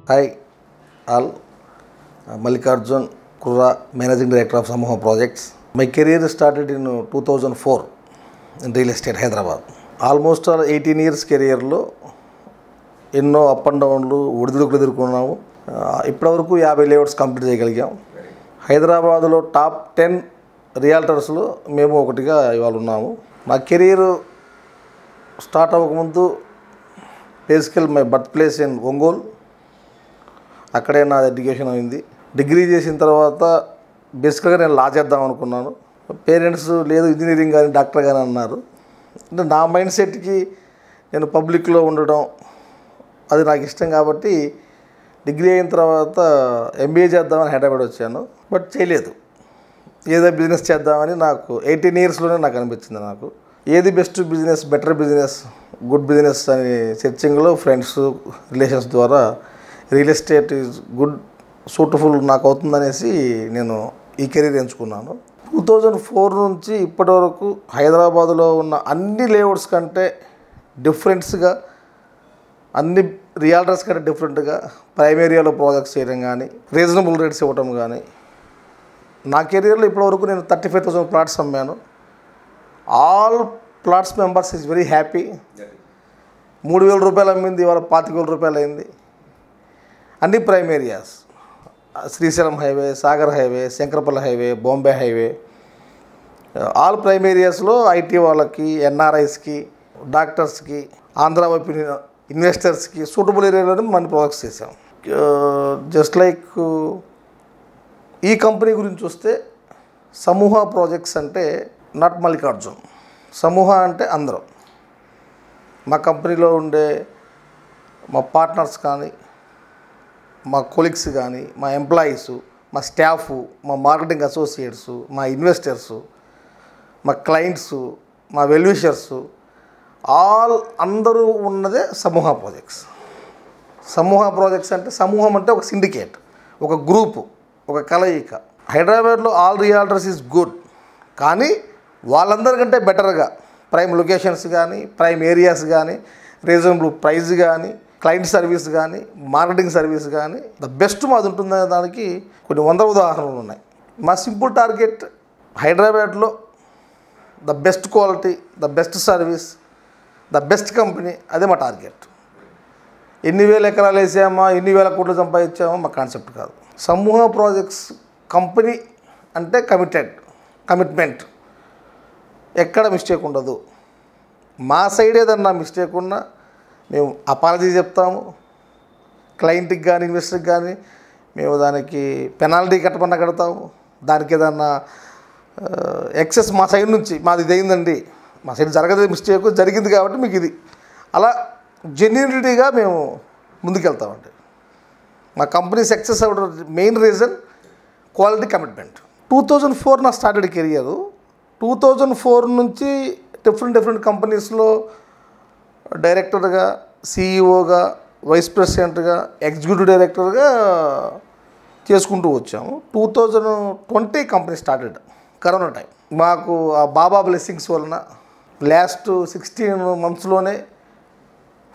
Hi, all. Mallikarjun Kurra, Managing Director of Samuha Projects. My career started in 2004 in real estate, Hyderabad. Almost 18 years career లో ఎన్నో up and డౌన్లు ఒడిదుడుకులు ఎదుర్కొన్నాము. ఇప్పటివరకు 50 layouts complete చేయగలిగాం. హైదరాబాద్లో top 10 రియల్టర్స్లో మేము ఒకటిగా ఇవాళ ఉన్నాము. నా కెరీర్ స్టార్ట్ అవ్వకముందు బేసికల్ my birth place in Ongole, అక్కడే నా ఎడ్యుకేషన్ అయింది. డిగ్రీ చేసిన తర్వాత బేసికల్గా నేను లా చేద్దాం అనుకున్నాను. పేరెంట్స్ లేదు ఇంజనీరింగ్ కానీ డాక్టర్ కానీ అన్నారు. అంటే నా మైండ్ సెట్కి నేను పబ్లిక్లో ఉండడం అది నాకు ఇష్టం కాబట్టి డిగ్రీ అయిన తర్వాత ఎంబీఏ చేద్దామని హైదరాబాద్ వచ్చాను. బట్ చేయలేదు. ఏదో బిజినెస్ చేద్దామని నాకు 18 ఇయర్స్లోనే నాకు అనిపించింది. నాకు ఏది best business, better business, good business అని సెర్చింగ్లో ఫ్రెండ్స్ రిలేషన్స్ ద్వారా రియల్ ఎస్టేట్ ఈజ్ గుడ్ సూటఫుల్ నాకు అవుతుందనేసి నేను ఈ కెరీర్ ఎంచుకున్నాను. 2004 నుంచి ఇప్పటి వరకు హైదరాబాదులో ఉన్న అన్ని లేఅవుట్స్ కంటే డిఫరెంట్స్గా, అన్ని రియాల్టర్స్ కంటే డిఫరెంట్గా ప్రైమ్ ఏరియాలో ప్రాజెక్ట్స్ చేయడం కానీ, రీజనబుల్ రేట్స్ ఇవ్వడం కానీ, నా కెరీర్లో ఇప్పటివరకు నేను 35,000 ప్లాట్స్ అమ్మాను. All plots members is very happy. 3,000 రూపాయలు అమ్మింది, ఇవాళ 25,000 రూపాయలు అయింది. అన్ని prime areas, Srisailam highway, Sagar highway, Shankarpalli highway, Bombay highway, all prime ఏరియాస్లో ఐటీ వాళ్ళకి, ఎన్ఆర్ఐస్కి, డాక్టర్స్కి, ఆంధ్ర వైపు ఇన్వెస్టర్స్కి సూటబుల్ ఏరియాలోనే మనం ప్రాజెక్ట్స్ చేసాం. జస్ట్ లైక్ ఈ కంపెనీ గురించి చూస్తే సమూహ ప్రాజెక్ట్స్ అంటే నాట్ మల్లికార్జున్. సమూహ అంటే అందరం. మా కంపెనీలో ఉండే మా పార్ట్నర్స్ కానీ, మా కొలీగ్స్ కానీ, మా ఎంప్లాయీస్, మా స్టాఫ్, మా మార్కెటింగ్ అసోసియేట్స్, మా ఇన్వెస్టర్స్, మా క్లయింట్స్, మా వెల్విషర్స్, ఆల్ అందరూ ఉన్నదే సమూహ ప్రాజెక్ట్స్. సమూహ ప్రాజెక్ట్స్ అంటే సమూహం అంటే ఒక సిండికేట్, ఒక గ్రూపు, ఒక కలయిక. హైదరాబాద్లో ఆల్ రియాల్టర్స్ ఈజ్ గుడ్, కానీ వాళ్ళందరికంటే బెటర్గా ప్రైమ్ లొకేషన్స్ కానీ, ప్రైమ్ ఏరియాస్ కానీ, రీజనబుల్ ప్రైస్ కానీ, క్లయింట్ సర్వీస్ కానీ, మార్కెటింగ్ సర్వీస్ కానీ ద బెస్ట్ మాది ఉంటుందనే దానికి కొన్ని 100 ఉదాహరణలు ఉన్నాయి. మా సింపుల్ టార్గెట్ హైదరాబాద్లో the best quality, the best service, the best company, అదే మా టార్గెట్. ఎన్ని వేల ఎకరాలు వేసామా, ఎన్ని వేల కోట్లు సంపాదించామా మా కాన్సెప్ట్ కాదు. సమూహ ప్రాజెక్ట్స్ కంపెనీ అంటే కమిట్మెంట్, ఎక్కడ మిస్టేక్ ఉండదు. మా సైడ్ ఏదన్నా మిస్టేక్ ఉన్నా మేము అపాలజీ చెప్తాము. క్లయింట్కి కానీ, ఇన్వెస్టర్కి కానీ మేము దానికి పెనాల్టీ కట్టమన్నా కడతాము. దానికి ఏదన్నా ఎక్సెస్ మా సైడ్ నుంచి మాది ఇది అయిందండి, మా సైడ్ జరగదు, మిస్టేక్ జరిగింది కాబట్టి మీకు ఇది, అలా జెన్యూనిటీగా మేము ముందుకెళ్తామండి. మా కంపెనీ సక్సెస్ అవ్వడం మెయిన్ రీజన్ క్వాలిటీ కమిట్మెంట్. 2004 నా స్టార్టెడ్ కెరియర్. 2004 నుంచి డిఫరెంట్ కంపెనీస్లో డైరెక్టర్గా, సిఈఓగా, వైస్ ప్రెసిడెంట్గా, ఎగ్జిక్యూటివ్ డైరెక్టర్గా చేసుకుంటూ వచ్చాము. 2020 కంపెనీ స్టార్టెడ్, కరోనా టైం. మాకు ఆ బాబా బ్లెస్సింగ్స్ వలన లాస్ట్ 16 మంత్స్లోనే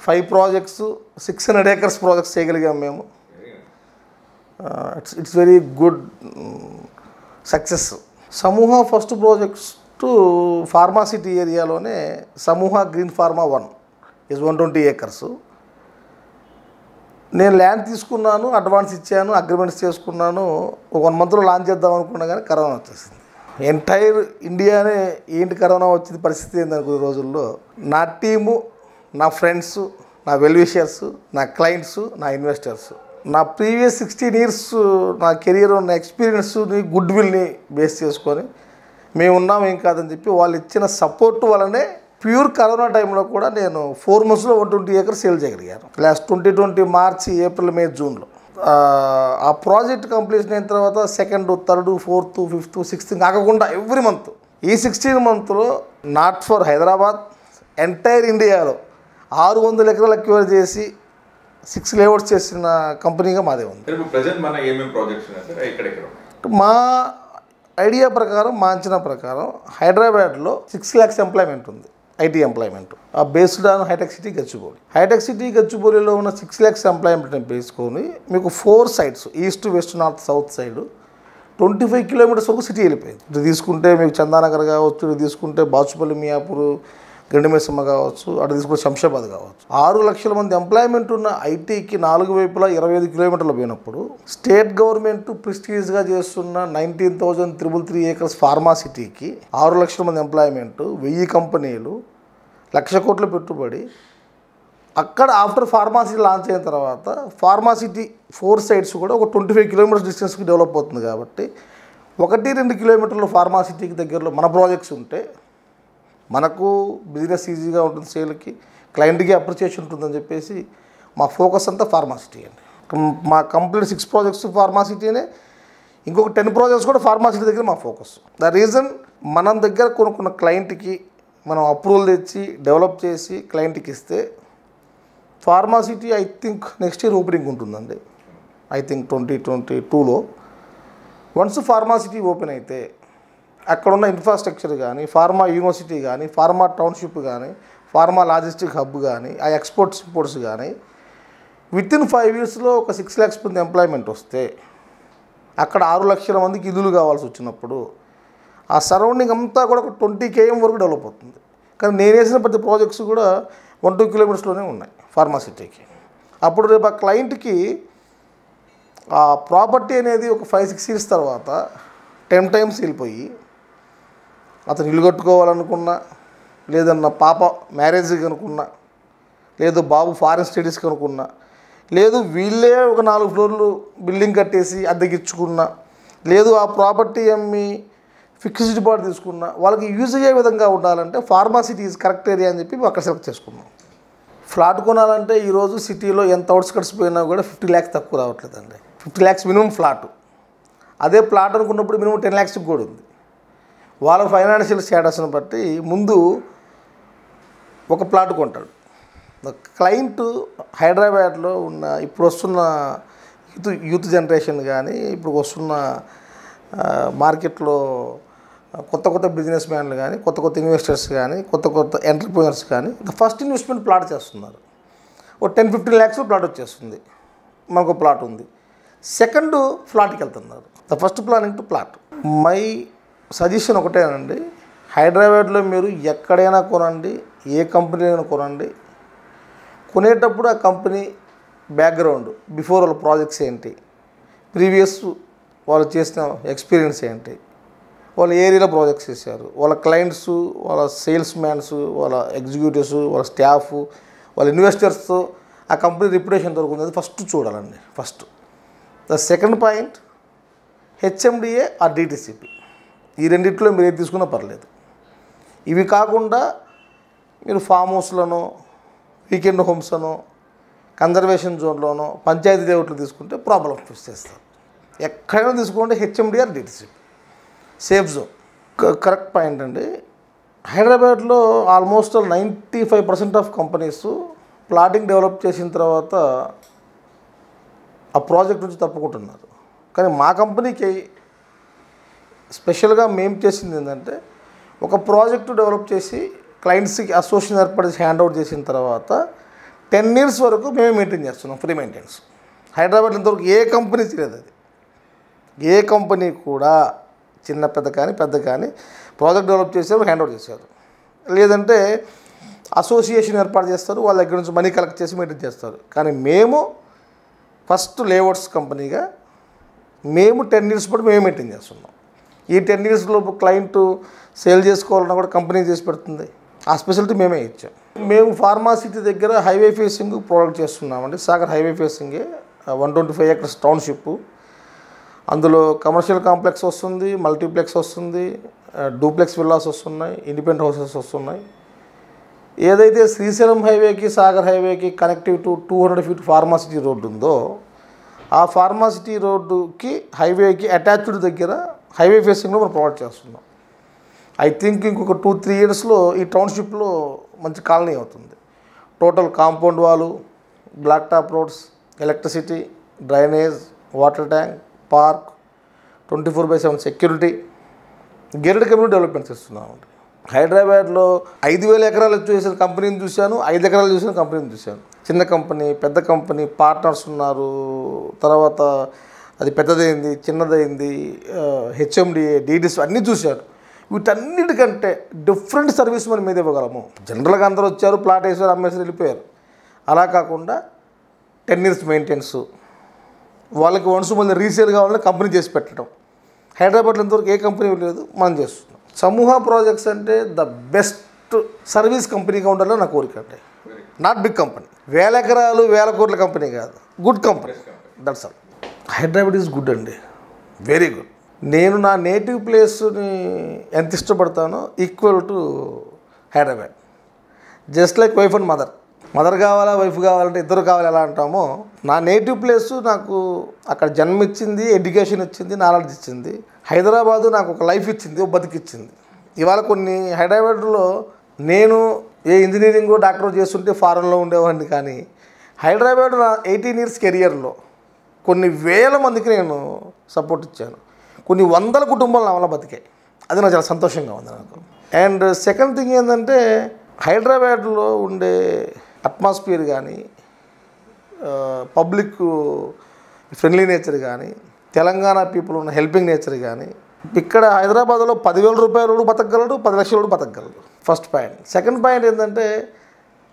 5 ప్రాజెక్ట్స్, 600 acres ప్రాజెక్ట్స్ చేయగలిగాం మేము. It's very good success. సమూహ ఫస్ట్ ప్రాజెక్ట్స్ ఫార్మా సిటీ ఏరియాలోనే సమూహ గ్రీన్ ఫార్మా 1 ఈజ్ 120 acres. నేను ల్యాండ్ తీసుకున్నాను, అడ్వాన్స్ ఇచ్చాను, అగ్రిమెంట్స్ చేసుకున్నాను. 1 monthలో లాంచ్ చేద్దాం అనుకున్నా కానీ కరోనా వచ్చేసింది. ఎంటైర్ ఇండియానే ఏంటి కరోనా వచ్చింది పరిస్థితి ఏందని కొన్ని రోజుల్లో నా టీము, నా ఫ్రెండ్స్, నా వెల్విషర్స్, నా క్లయింట్స్, నా ఇన్వెస్టర్స్, నా ప్రీవియస్ 16 years నా కెరియర్ ఉన్న ఎక్స్పీరియన్స్ని, గుడ్ విల్ని బేస్ చేసుకొని మేము ఉన్నాం ఏం కాదని చెప్పి వాళ్ళు ఇచ్చిన సపోర్ట్ వల్లనే ప్యూర్ కరోనా టైంలో కూడా నేను 4 monthsలో 120 acres సేల్ చేయగలిగాను. లాస్ట్ 2020 మార్చి, ఏప్రిల్, మే, జూన్లో. ఆ ప్రాజెక్ట్ కంప్లీషన్ అయిన తర్వాత 2nd, 3rd, 4th, 5th, 6th కాకుండా ఎవ్రీ మంత్, ఈ 16 monthsలో నాట్ ఫర్ హైదరాబాద్, ఎంటైర్ ఇండియాలో 600 acres అక్వైర్ చేసి 6 లేఅవుట్స్ చేసిన కంపెనీగా మాదే ఉంది. మా ఐడియా ప్రకారం, మా అంచనా ప్రకారం హైదరాబాద్లో 6 lakhs ఎంప్లాయ్మెంట్ ఉంది. IT employment based on hitech city Gachibowli. Hitech city గచ్చిబౌలిలో ఉన్న 6 lakhs ఎంప్లాయ్మెంట్ వేసుకొని మీకు 4 sides east west north south side 25 kilometers వరకు సిటీ వెళ్ళిపోయింది. ఇటు తీసుకుంటే మీకు చందానగర్ కావచ్చు, ఇటు తీసుకుంటే బాచుపల్లి మియాపూర్ గండిమేసమ్మ కావచ్చు, అటు తీసుకుంటే శంషాబాద్ కావచ్చు. 6 లక్షల మంది ఎంప్లాయ్మెంట్ ఉన్న ఐటీకి 4 వైపులా 25 kilometers పోయినప్పుడు స్టేట్ గవర్నమెంట్ ప్రెస్టీజ్గా చేస్తున్న 19,333 acres ఫార్మా సిటీకి 6 లక్షల మంది ఎంప్లాయ్మెంట్, 1000 కంపెనీలు, 1,00,000 కోట్ల పెట్టుబడి. అక్కడ ఆఫ్టర్ ఫార్మాసిటీ లాంచ్ అయిన తర్వాత ఫార్మాసిటీ 4 sides కూడా ఒక 25 kilometers డిస్టెన్స్కి డెవలప్ అవుతుంది. కాబట్టి 1-2 kilometers ఫార్మాసిటీకి దగ్గరలో మన ప్రాజెక్ట్స్ ఉంటే మనకు బిజినెస్ ఈజీగా ఉంటుంది, సేల్కి క్లయింట్కి అప్రిసియేషన్ ఉంటుందని చెప్పేసి మా ఫోకస్ అంతా ఫార్మాసిటీ అండి. మా కంప్లీట్ 6 projects ఫార్మాసిటీనే, ఇంకొక 10 projects కూడా ఫార్మాసిటీ దగ్గర మా ఫోకస్. ద రీజన్ మనం దగ్గర కొనుక్కున్న క్లయింట్కి మనం అప్రూవల్ తెచ్చి డెవలప్ చేసి క్లయింట్కి ఇస్తే pharma city I think next year opening ఉంటుందండి. ఐ థింక్ 2022లో వన్స్ ఫార్మాసిటీ ఓపెన్ అయితే అక్కడున్న ఇన్ఫ్రాస్ట్రక్చర్ కానీ, ఫార్మా యూనివర్సిటీ కానీ, ఫార్మా టౌన్షిప్ కానీ, ఫార్మా లాజిస్టిక్ హబ్ కానీ, ఆ ఎక్స్పోర్ట్స్ ఇంపోర్ట్స్ కానీ వితిన్ 5 yearsలో ఒక 6 lakhs మంది ఎంప్లాయ్మెంట్ వస్తే అక్కడ 6 లక్షల మందికి ఇల్లులు కావాల్సి వచ్చినప్పుడు ఆ సరౌండింగ్ అంతా కూడా ఒక 20 km వరకు డెవలప్ అవుతుంది. కానీ నేను వేసిన ప్రతి ప్రాజెక్ట్స్ కూడా 1-2 kilometersలోనే ఉన్నాయి ఫార్మాసిటీకి. అప్పుడు రేపు ఆ క్లయింట్కి ఆ ప్రాపర్టీ అనేది ఒక 5-6 years తర్వాత 10 times వెళ్ళిపోయి అతను ఇల్లు కట్టుకోవాలనుకున్నా, లేదన్న పాప మ్యారేజ్కి అనుకున్నా, లేదు బాబు ఫారెన్ స్టడీస్కి అనుకున్నా, లేదు వీళ్ళే ఒక 4 floors బిల్డింగ్ కట్టేసి అద్దెకిచ్చుకున్నా, లేదు ఆ ప్రాపర్టీ అమ్మి ఫిక్స్డ్ డిపాజిట్ తీసుకున్నా, వాళ్ళకి యూజ్ అయ్యే విధంగా ఉండాలంటే ఫార్మాసిటీ ఈజ్ కరెక్ట్ ఏరియా అని చెప్పి మేము అక్కడ సెలెక్ట్ చేసుకున్నాం. ఫ్లాట్ కొనాలంటే ఈరోజు సిటీలో ఎంత అవుట్స్కట్స్ పోయినా కూడా 50 lakhs తక్కువ రావట్లేదండి. 50 lakhs మినిమం ఫ్లాట్. అదే ప్లాట్ అనుకున్నప్పుడు మినిమం 10 lakhs కూడా ఉంది. వాళ్ళ ఫైనాన్షియల్ స్టేటస్ని బట్టి ముందు ఒక ప్లాట్ కొంటాడు. క్లయింట్ హైదరాబాద్లో ఉన్న ఇప్పుడు వస్తున్న యూత్ జనరేషన్ కానీ, ఇప్పుడు వస్తున్న మార్కెట్లో కొత్త బిజినెస్ మ్యాన్లు కానీ, కొత్త ఇన్వెస్టర్స్ కానీ, కొత్త ఎంటర్ప్రీనర్స్ కానీ ఫస్ట్ ఇన్వెస్ట్మెంట్ ప్లాట్ చేస్తున్నారు. ఓ 10-15 lakhs ప్లాట్ వచ్చేస్తుంది, మనకు ప్లాట్ ఉంది. సెకండ్ ఫ్లాట్కి వెళ్తున్నారు. The first planning to plot. My suggestion ఒకటేనండి, హైదరాబాద్లో మీరు ఎక్కడైనా కొనండి, ఏ కంపెనీలో కొనండి, కొనేటప్పుడు ఆ కంపెనీ బ్యాక్గ్రౌండ్, బిఫోర్ వాళ్ళ ప్రాజెక్ట్స్ ఏంటి, ప్రీవియస్ వాళ్ళు చేసిన ఎక్స్పీరియన్స్ ఏంటి, వాళ్ళు ఏరియాలో ప్రాజెక్ట్స్ చేశారు, వాళ్ళ క్లయింట్స్, వాళ్ళ సేల్స్ మ్యాన్స్, వాళ్ళ ఎగ్జిక్యూటివ్స్, వాళ్ళ స్టాఫ్, వాళ్ళ ఇన్వెస్టర్స్తో ఆ కంపెనీ రిప్యుటేషన్ దొరుకుతుంది. ఫస్ట్ చూడాలండి. First the second point HMDA or DTCP. ఈ రెండిట్లో మీరు ఏది తీసుకున్నా పర్లేదు. ఇవి కాకుండా మీరు ఫామ్ హౌస్లోనో, వీకెండ్ హోమ్స్లోనో, కన్జర్వేషన్ జోన్లోనో, పంచాయతీ లేఅవుట్లు తీసుకుంటే ప్రాబ్లం ఫేస్ చేస్తారు. ఎక్కడైనా తీసుకోండి HMDA or DTCP, safe zone. Correct point అండి. హైదరాబాద్లో almost 95% of companies plotting develop చేసిన తర్వాత ఆ ప్రాజెక్ట్ నుంచి తప్పుకుంటున్నారు. కానీ మా కంపెనీకి స్పెషల్గా మేము చేసింది ఏంటంటే, ఒక ప్రాజెక్టు డెవలప్ చేసి క్లయింట్స్కి అసోసియేషన్ ఏర్పడి హ్యాండ్ అవుట్ చేసిన తర్వాత 10 years వరకు మేమే మెయింటైన్ చేస్తున్నాం, ఫ్రీ మెయింటెనెన్స్. హైదరాబాద్లో ఇంతవరకు ఏ కంపెనీ చేయలేదు. అది ఏ కంపెనీ కూడా చిన్న పెద్ద కానీ ప్రాజెక్ట్ డెవలప్ చేశారు, హ్యాండ్ అవుట్ చేశారు. లేదంటే అసోసియేషన్ ఏర్పాటు చేస్తారు, వాళ్ళ దగ్గర నుంచి మనీ కలెక్ట్ చేసి మెయింటైన్ చేస్తారు. కానీ మేము ఫస్ట్ లేఅవుట్స్ కంపెనీగా మేము 10 years పాటు మేము మెయింటైన్ చేస్తున్నాం. ఈ 10 years లోపు క్లయింట్ సేల్ చేసుకోవాలన్నా కూడా కంపెనీ చేసి పెడుతుంది. ఆ స్పెషాలిటీ మేమే ఇచ్చాం. మేము ఫార్మాసిటీ దగ్గర హైవే ఫేసింగ్ ప్రొవైడ్ చేస్తున్నామండి. సాగర్ హైవే ఫేసింగే 125 acres టౌన్షిప్. అందులో కమర్షియల్ కాంప్లెక్స్ వస్తుంది, మల్టీప్లెక్స్ వస్తుంది, డూప్లెక్స్ విల్లాస్ వస్తున్నాయి, ఇండిపెండెంట్ హౌసెస్ వస్తున్నాయి. ఏదైతే శ్రీశైలం హైవేకి సాగర్ హైవేకి connective to 200 feet pharma city road ఉందో, ఆ ఫార్మాసిటీ రోడ్డుకి హైవేకి అటాచ్డ్ దగ్గర హైవే ఫేసింగ్లో మనం ప్రొవైడ్ చేస్తున్నాం. ఐ థింక్ ఇంకొక 2-3 yearsలో ఈ టౌన్షిప్లో మంచి కాలనీ అవుతుంది. Total compound wall, black top roads, electricity, drainage, water tank, park, 24/7 security, gated community developments ఇస్తున్నామండి. హైదరాబాద్లో 5,000 ఎకరాలు చేసిన కంపెనీని చూశాను, 5 ఎకరాలు చూసిన కంపెనీని చూశాను. చిన్న కంపెనీ, పెద్ద కంపెనీ, పార్ట్నర్స్ ఉన్నారు. తర్వాత అది పెద్దదైంది, చిన్నదైంది, హెచ్ఎండిఏ, డీడీస్ అన్నీ చూశాను. వీటన్నిటికంటే డిఫరెంట్ సర్వీస్ మనం మీద ఇవ్వగలము. జనరల్గా అందరూ వచ్చారు, ప్లాట్ వేసారు, అమ్మేసారు, వెళ్ళిపోయారు. అలా కాకుండా 10 years మెయింటెనెన్స్, వాళ్ళకి వన్స్ మళ్ళీ రీసేల్ కావాలని కంపెనీ చేసి పెట్టడం. హైదరాబాద్లో ఇంతవరకు ఏ కంపెనీ లేదు, మనం చేస్తున్నాం. సమూహ ప్రాజెక్ట్స్ అంటే ద బెస్ట్ సర్వీస్ కంపెనీగా ఉండాలని నా కోరిక. అంటే నాట్ బిగ్ కంపెనీ, 1000 ఎకరాలు 1000 కోట్ల కంపెనీ కాదు, good company, that's all. Hyderabad is good అండి, వెరీ గుడ్. నేను నా నేటివ్ ప్లేస్ని ఎంత ఇష్టపడతానో equal to Hyderabad. Just like wife and mother కావాలా, వైఫ్ కావాలంటే ఇద్దరు కావాలి ఎలా అంటామో, నా నేటివ్ ప్లేసు నాకు అక్కడ జన్మ ఇచ్చింది, ఎడ్యుకేషన్ ఇచ్చింది, నాలెడ్జ్ ఇచ్చింది. హైదరాబాదు నాకు ఒక లైఫ్ ఇచ్చింది, ఒక బతికిచ్చింది. ఇవాళ కొన్ని హైదరాబాద్లో నేను ఏ ఇంజనీరింగ్ డాక్టర్ చేస్తుంటే ఫారెన్లో ఉండేవాడిని, కానీ హైదరాబాద్ నా 18 years కెరియర్లో కొన్ని వేల మందికి నేను సపోర్ట్ ఇచ్చాను. కొన్ని వందల కుటుంబాలు నా వల్ల బతికాయి. అది నాకు చాలా సంతోషంగా ఉంది నాకు. అండ్ సెకండ్ థింగ్ ఏంటంటే, హైదరాబాద్లో ఉండే అట్మాస్ఫియర్ కానీ, పబ్లిక్ ఫ్రెండ్లీ నేచర్ కానీ, తెలంగాణ పీపుల్ ఉన్న హెల్పింగ్ నేచర్ కానీ, ఇక్కడ హైదరాబాద్లో 10,000 రూపాయలు బతకగలడు, 10 లక్షలు బతకగలడు. First point. సెకండ్ పాయింట్ ఏంటంటే,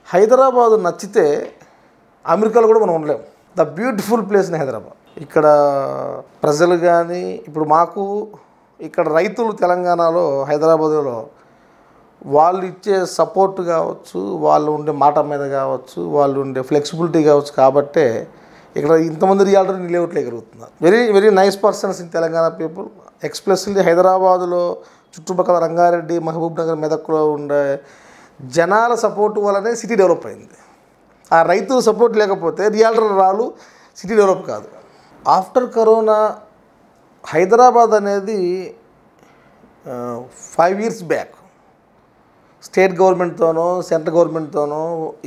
హైదరాబాదు నచ్చితే అమెరికాలో కూడా మనం ఉండలేము. The beautiful place in Hyderabad. ఇక్కడ ప్రజలు కానీ, ఇప్పుడు మాకు ఇక్కడ రైతులు తెలంగాణలో హైదరాబాదులో వాళ్ళు ఇచ్చే సపోర్ట్ కావచ్చు, వాళ్ళు ఉండే మాట మీద కావచ్చు, వాళ్ళు ఉండే ఫ్లెక్సిబిలిటీ కావచ్చు, కాబట్టే ఇక్కడ ఇంతమంది రియాల్టర్ నిలవట్లేగలుగుతున్నారు. Very very nice persons in Telangana people. Expressly హైదరాబాదులో చుట్టుపక్కల రంగారెడ్డి, మహబూబ్ నగర్, మెదక్లో ఉండే జనాల సపోర్టు వల్లనే సిటీ డెవలప్ అయింది. ఆ రైతుల సపోర్ట్ లేకపోతే రియాల్టర్ రాలు, సిటీ డెవలప్ కాదు. ఆఫ్టర్ కరోనా హైదరాబాద్ అనేది 5 years బ్యాక్ స్టేట్ గవర్నమెంట్తోనో సెంట్రల్ గవర్నమెంట్తోనో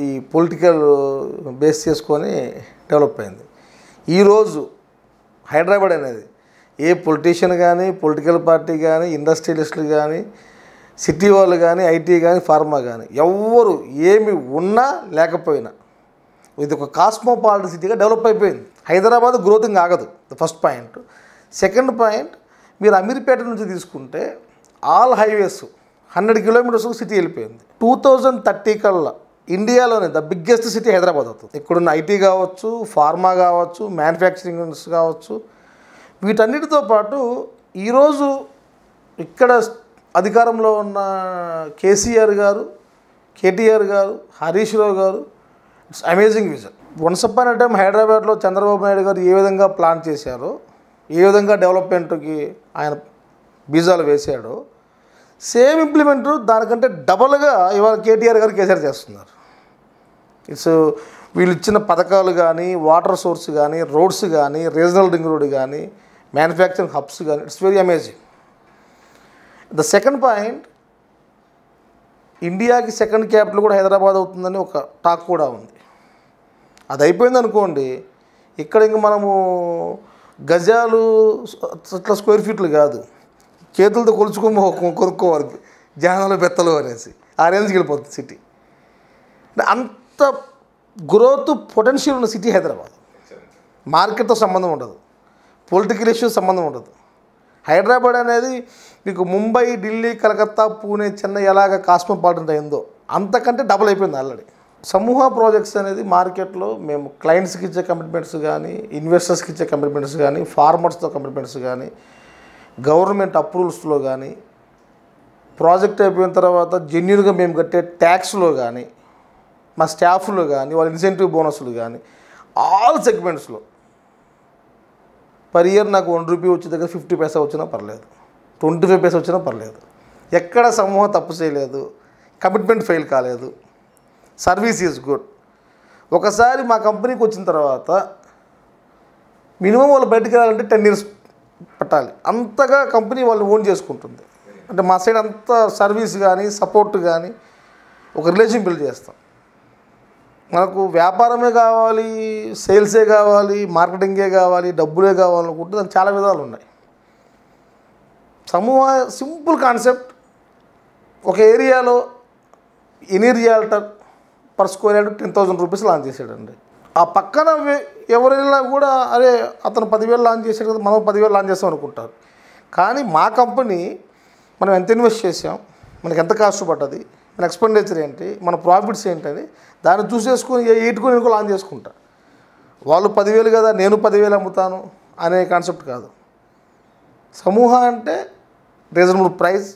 ఈ పొలిటికల్ బేస్ చేసుకొని డెవలప్ అయింది. ఈరోజు హైదరాబాద్ అనేది ఏ పొలిటీషియన్ కానీ, పొలిటికల్ పార్టీ కానీ, ఇండస్ట్రియలిస్టులు కానీ, సిటీ వాళ్ళు కానీ, ఐటీ కానీ, ఫార్మా కానీ, ఎవ్వరు ఏమి ఉన్నా లేకపోయినా ఇది ఒక కాస్మోపాలిటన్ సిటీగా డెవలప్ అయిపోయింది. హైదరాబాద్ గ్రోతింగ్ ఆగదు. First point. సెకండ్ పాయింట్, మీరు అమీర్పేట నుంచి తీసుకుంటే ఆల్ హైవేస్ 100 kilometers సిటీ వెళ్ళిపోయింది. 2030 కల్లా ఇండియాలోనే ద బిగ్గెస్ట్ సిటీ హైదరాబాద్ అవుతుంది. ఇక్కడున్న ఐటీ కావచ్చు, ఫార్మా కావచ్చు, మ్యానుఫ్యాక్చరింగ్ కావచ్చు, వీటన్నిటితో పాటు ఈరోజు ఇక్కడ అధికారంలో ఉన్న కేసీఆర్ గారు, కేటీఆర్ గారు, హరీష్ రావు గారు, it's amazing vision. Once upon a time హైదరాబాద్లో చంద్రబాబు నాయుడు గారు ఏ విధంగా ప్లాన్ చేశారో, ఏ విధంగా డెవలప్మెంట్కి ఆయన బీజాలు వేశాడో, సేమ్ ఇంప్లిమెంట్ దానికంటే డబల్గా ఇవాళ కేటీఆర్ గారు కేసీఆర్ చేస్తున్నారు. ఇట్స్ వీళ్ళు ఇచ్చిన పథకాలు కానీ, వాటర్ సోర్స్ కానీ, రోడ్స్ కానీ, రీజనల్ రింగ్ రోడ్ కానీ, మ్యానుఫ్యాక్చరింగ్ హబ్స్ కానీ, it's very amazing. The second point, ఇండియాకి సెకండ్ క్యాపిటల్ కూడా హైదరాబాద్ అవుతుందని ఒక టాక్ కూడా ఉంది. అది అయిపోయింది అనుకోండి, ఇక్కడ ఇంక మనము గజాలు అట్లా స్క్వేర్ ఫీట్లు కాదు, చేతులతో కొనుక్కోవాలి, జనాలు బెత్తలు అనేసి ఆ రేంజ్కి వెళ్ళిపోతుంది సిటీ. అంత గ్రోత్ పొటెన్షియల్ ఉన్న సిటీ హైదరాబాద్. మార్కెట్తో సంబంధం ఉండదు, పొలిటికల్ ఇష్యూస్ సంబంధం ఉండదు. హైదరాబాద్ అనేది మీకు ముంబై, ఢిల్లీ, కలకత్తా, పూణే, చెన్నై ఎలాగ కాస్మోపాలిటన్ అయిందో అంతకంటే డబుల్ అయిపోయింది ఆల్రెడీ. సమూహ ప్రాజెక్ట్స్ అనేది మార్కెట్లో మేము క్లయింట్స్కి ఇచ్చే కమిట్మెంట్స్ కానీ, ఇన్వెస్టర్స్కి ఇచ్చే కమిట్మెంట్స్ కానీ, ఫార్మర్స్తో కమిట్మెంట్స్ కానీ, గవర్నమెంట్ అప్రూవల్స్లో కానీ, ప్రాజెక్ట్ అయిపోయిన తర్వాత జెన్యూన్గా మేము కట్టే ట్యాక్స్లో కానీ, మా స్టాఫ్లో కానీ, వాళ్ళ ఇన్సెంటివ్ బోనస్లు కానీ, ఆల్ సెగ్మెంట్స్లో పర్ ఇయర్ నాకు 1 రూపీ వచ్చే దగ్గర 50 పైసా వచ్చినా పర్లేదు, 25 పైసా వచ్చినా పర్లేదు. ఎక్కడ సమూహం తప్పు చేయలేదు, కమిట్మెంట్ ఫెయిల్ కాలేదు, సర్వీస్ ఈజ్ గుడ్. ఒకసారి మా కంపెనీకి వచ్చిన తర్వాత మినిమం వాళ్ళు బయటకు వెళ్ళాలంటే 10 years పట్టాలి. అంతగా కంపెనీ వాళ్ళు ఓన్ చేసుకుంటుంది. అంటే మా సైడ్ అంత సర్వీస్ కానీ, సపోర్ట్ కానీ, ఒక రిలేషన్ బిల్డ్ చేస్తాం. మనకు వ్యాపారమే కావాలి, సేల్సే కావాలి, మార్కెటింగే కావాలి, డబ్బులే కావాలనుకుంటే దానికి చాలా విధాలు ఉన్నాయి. సమూహ సింపుల్ కాన్సెప్ట్, ఒక ఏరియాలో any realtor per square yard 10,000 rupees launch చేశాడండి. ఆ పక్కన ఎవరైనా కూడా అరే అతను 10,000 లాంచ్ చేశాడు కదా, మనం 10,000 లాంచ్ చేస్తాం అనుకుంటారు. కానీ మా కంపెనీ మనం ఎంత ఇన్వెస్ట్ చేసాం, మనకి ఎంత కాస్ట్ పడ్డది, మన ఎక్స్పెండిచర్ ఏంటి, మన ప్రాఫిట్స్ ఏంటని దాన్ని చూసేసుకొని ఏటుకొని ఇంకో లాంచ్ చేసుకుంటా. వాళ్ళు 10,000 కదా నేను 10,000 అమ్ముతాను అనే కాన్సెప్ట్ కాదు. సమూహ అంటే reasonable price,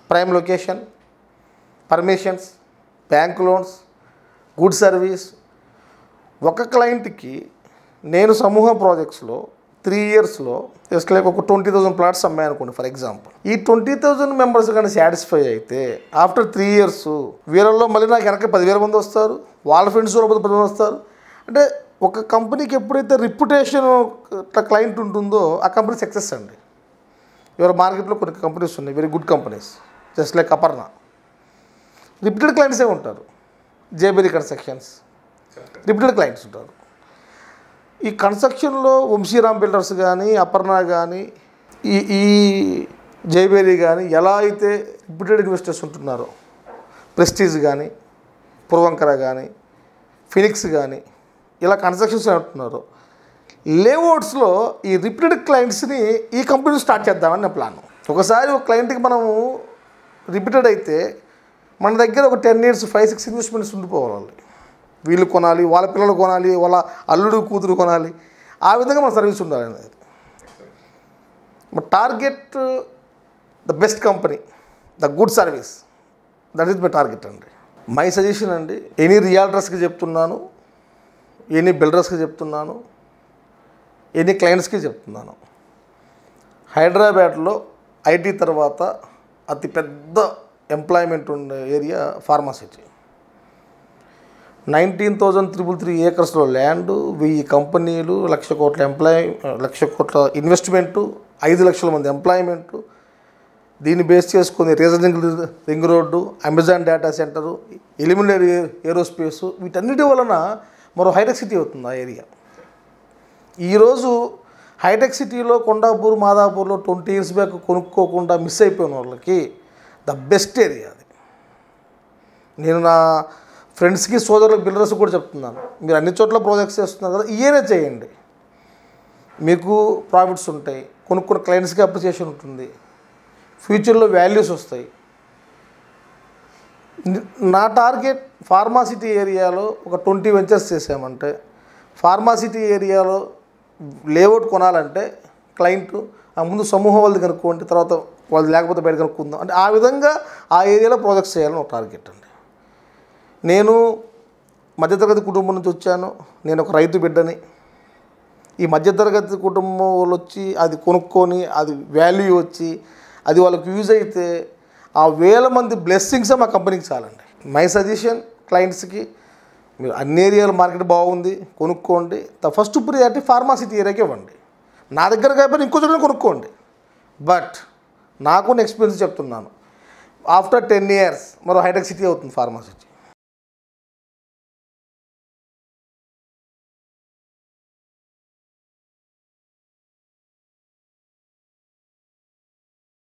prime location, permissions, bank loans, good service. ఒక క్లయింట్కి నేను సమూహ ప్రాజెక్ట్స్లో 3 ఇయర్స్లో జస్ట్ లైక్ ఒక 20,000 ప్లాట్స్ అమ్మాయి అనుకోండి ఫర్ ఎగ్జాంపుల్. ఈ 20,000 మెంబర్స్ కానీ సాటిస్ఫై అయితే ఆఫ్టర్ 3 ఇయర్స్ వీళ్ళల్లో మళ్ళీ నాకు వెనక 10,000 మంది వస్తారు, వాళ్ళ ఫ్రెండ్స్ 10 మంది వస్తారు. అంటే ఒక కంపెనీకి ఎప్పుడైతే రిప్యుటేషన్ క్లయింట్ ఉంటుందో ఆ కంపెనీ సక్సెస్ అండి. ఇవాళ మార్కెట్లో కొన్ని కంపెనీస్ ఉన్నాయి, very good companies, just like Aparna, repeated క్లయింట్సే ఉంటారు. జేబెరీ కన్స్ట్రక్షన్స్ రిపీటెడ్ క్లయింట్స్ ఉంటారు. ఈ కన్స్ట్రక్షన్లో వంశీరామ్ బిల్డర్స్ కానీ, అపర్ణ కానీ, ఈ జేబెరీ కానీ ఎలా అయితే రిపీటెడ్ ఇన్వెస్టర్స్ ఉంటున్నారో, ప్రెస్టీజ్ కానీ, పూర్వంకర కానీ, ఫినిక్స్ కానీ ఇలా కన్స్ట్రక్షన్స్ ఉంటున్నారో, లేఅవుట్స్లో ఈ రిపీటెడ్ క్లయింట్స్ని ఈ కంపెనీ స్టార్ట్ చేద్దామని నా ప్లాన్. ఒకసారి ఒక క్లయింట్కి మనము రిపీటెడ్ అయితే మన దగ్గర ఒక 10 years 5-6 ఇన్వెస్ట్మెంట్స్ ఉండిపోవాలి. వీళ్ళు కొనాలి, వాళ్ళ పిల్లలు కొనాలి, వాళ్ళ అల్లుడు కూతురు కొనాలి, ఆ విధంగా మన సర్వీస్ ఉండాలి అనేది. Target the best company, the good service, that is my target అండి. మై సజెషన్ అండి, ఎనీ రియాల్టర్స్కి చెప్తున్నాను, ఎనీ బిల్డర్స్కి చెప్తున్నాను, ఎనీ క్లయింట్స్కి చెప్తున్నాను. హైదరాబాద్లో ఐటీ తర్వాత అతి పెద్ద ఎంప్లాయ్మెంట్ ఉండే ఏరియా ఫార్మాసిటీ. 19,333 ఏకర్స్లో ల్యాండ్, 1000 కంపెనీలు, 1,00,000 కోట్ల 1,00,000 కోట్ల ఇన్వెస్ట్మెంటు, 5 లక్షల మంది ఎంప్లాయ్మెంటు. దీన్ని బేస్ చేసుకుని regional ring road, Amazon data centre, ఎలిమినేర్ ఏరోస్పేసు, వీటన్నిటి వలన మరో హైటెక్ సిటీ అవుతుంది ఆ ఏరియా. ఈరోజు హైటెక్ సిటీలో కొండాపూర్, మాదాపూర్లో 20 years బ్యాక్ కొనుక్కోకుండా మిస్ అయిపోయిన వాళ్ళకి ద బెస్ట్ ఏరియా అది. నేను నా ఫ్రెండ్స్కి, సోదరులకు, బిల్డర్స్ కూడా చెప్తున్నాను, మీరు అన్ని చోట్ల ప్రాజెక్ట్స్ చేస్తున్నారు కదా, ఈ ఏరియా చేయండి, మీకు ప్రాఫిట్స్ ఉంటాయి, కొనుక్కున్న క్లయింట్స్కి అప్రిసియేషన్ ఉంటుంది, ఫ్యూచర్లో వాల్యూస్ వస్తాయి. నా టార్గెట్ ఫార్మాసిటీ ఏరియాలో ఒక 20 వెంచర్స్ చేసామంటే, ఫార్మాసిటీ ఏరియాలో లేఅవుట్ కొనాలంటే క్లయింట్ ఆ ముందు సమూహం వాళ్ళది కనుక్కోండి, తర్వాత వాళ్ళు లేకపోతే బయట కనుక్కుందాం అంటే ఆ విధంగా ఆ ఏరియాలో ప్రాజెక్ట్స్ చేయాలని ఒక టార్గెట్ అండి. నేను మధ్యతరగతి కుటుంబం నుంచి వచ్చాను, నేను ఒక రైతు బిడ్డని. ఈ మధ్యతరగతి కుటుంబం వాళ్ళు వచ్చి అది కొనుక్కొని అది వాల్యూ వచ్చి అది వాళ్ళకి యూజ్ అయితే ఆ 1000 మంది బ్లెస్సింగ్సే మా కంపెనీకి చాలండి. మై సజెషన్ క్లయింట్స్కి, మీరు అన్ని ఏరియాలో మార్కెట్ బాగుంది కొనుక్కోండి, ఫస్ట్ ప్రియారిటీ ఫార్మాసిటీ ఏరియాకి ఇవ్వండి. నా దగ్గర కాకపోతే ఇంకో చోట కొనుక్కోండి. బట్ నాకు ఎక్స్పీరియన్స్ చెప్తున్నాను, ఆఫ్టర్ 10 years మరో హైటెక్ సిటీ అవుతుంది ఫార్మాసిటీ.